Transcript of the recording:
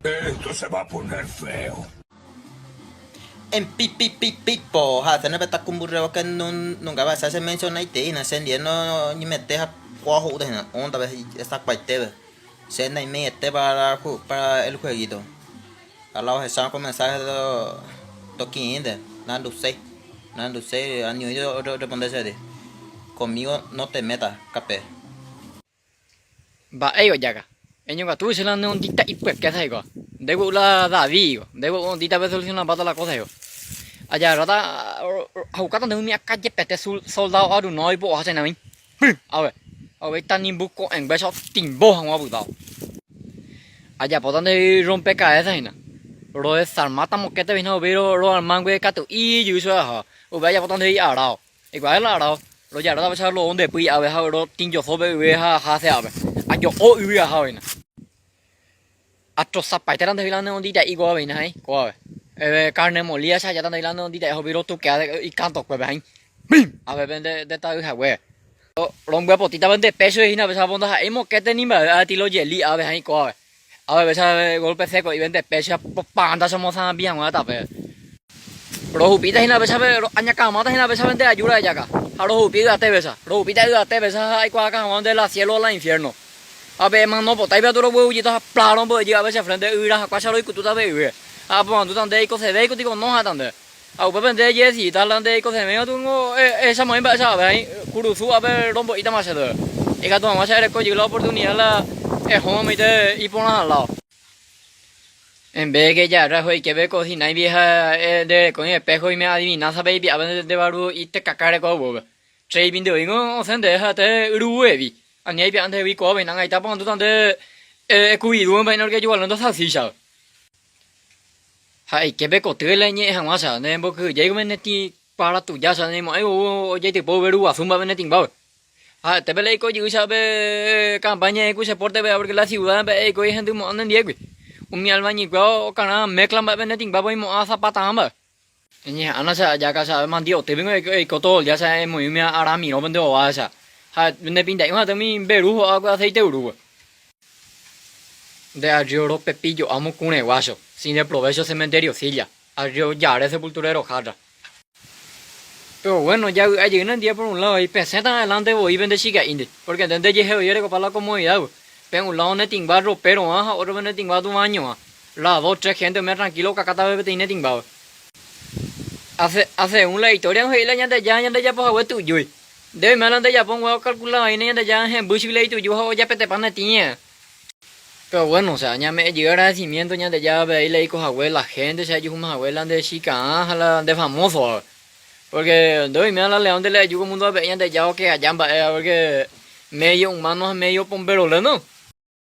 Esto se va a poner feo. En pipo, ha, thế nó bắt cùng bùrù cái nung cái bà sẽ mention này tí nè, sen điện nó như mẹ té qua hũ đây nè, on ta bé está quite té, sen này mẹ té para el jueguito, a la hora de comenzar toquín nando sei, año yo responderse de, conmigo no te metas, capé. Bà ấy ở nhà cả anh nhưng mà tôi sẽ là nó đi tại quẹt cái thầy có đấy bộ là giả vì đấy bộ đi tại bây giờ là bắt là có thầy à giờ đó ta hầu các thằng mẹ cắt dép bẹt soldado ở đủ nói bộ hay sao mình ở vậy ta nhìn bộ có ảnh bây giờ tỉnh bộ hàng hóa bự tàu à giờ bọn này rompe cái thầy nè rồi sản mát một cái tay nào bây giờ rồi mang về các tụi y dữ chưa hả ở bây giờ bọn này ở đâu cái quái là ở đâu rồi giờ đó bây giờ lộn để bự ở vậy rồi tin cho số về ha thế à vậy anh cho ô ư à thôi nè à cho sắp phải tới đây là nó đi đại ý qua vậy này qua vậy cái này một lia sai cho đây là nó đi đại họ bị rốt tụ kéo cái can tộc vậy anh bim à vậy bên đây ta ở vậy long bia bột thì ta bên đây bé chơi na bây giờ bọn ta hay một cái tên ní mà tilo dễ li à vậy anh qua vậy à vậy bây giờ golpe xe của bên đây bé chơi pan ta xong sang biang quá tập vậy rồi hụp đây na bây giờ anh nhắc cảm thấy na bây giờ bên đây à ra jaga rồi hụp đây bây giờ rồi hụp đây bây giờ ai qua cái bọn đây là cielo la infierno à bây mà nó bỏ tay vào tôi đâu bao giờ ta pla nó bây giờ bây giờ frente ra qua sau đấy của tụi ta về à bọn tụi ta đây có thể đây có tí còn nó hai thằng đấy à bên đây dễ gì ta lên đây có thể mấy tụi nó sao mấy bạn sao vậy cụ đủ số à bên đông bộ ít mà sao được cái tụi mà sao đấy có gì lo oportunidad là hôm mấy thế ít bọn nó lo em bé cái giờ ra hồi cái bé có thì này bị ha để có những bé hồi mấy anh mình nasa baby à bên đây vào ít cái cái có bộ chơi bên đấy nó xem để ha thế đủ ấy anh ấy bị anh thấy bị có vậy ngày ta bọn tụi tao thế cùi luôn vậy nó cái chỗ là nó sao xí sao hay cái bé có tươi lên nhẹ hàng hóa sao nên bố cứ giấy của mình thì para tụi gia sao nên mọi người giấy từ bố về đua xuống bên này tỉnh bao hay tại bên đây có chữ sao bên campaña của support bên porque la ciudad bên có hàng thứ mọi người đi mi alma ni có cái nào make làm bên này tỉnh bao bên mọi zapata mà nhẹ anh sao gia cái sao mang đi ở tới bên cái có to gia sao mọi người arami nó bên đó sao ha bên đây bên đại hoa tụi mình bé rú họ có thấy tiêu rú de arriero Pepillo amo con negocio sin el provecho cementerio silla arriero ya de sepulturero jara pero bueno ya hay un día por un lado y pensé tan adelante voy vender chica inde porque donde llegué yo para la comodidad pero un lado no tengo ropero ah otro no tengo tu baño la dos tres gente me tranquilo que cada vez tiene tengo hace una historia en la ya pues a tu yui de me de ya pongo a calcular y ya ya en bushile tu yo ya pete pana tiene pero bueno o sea ya me llega agradecimiento ya de ya ve le dijo a la gente o sea yo más abuela de chica la de famoso porque doy me la león de le yo como mundo ve ya de ya que allá porque medio humano medio bombero no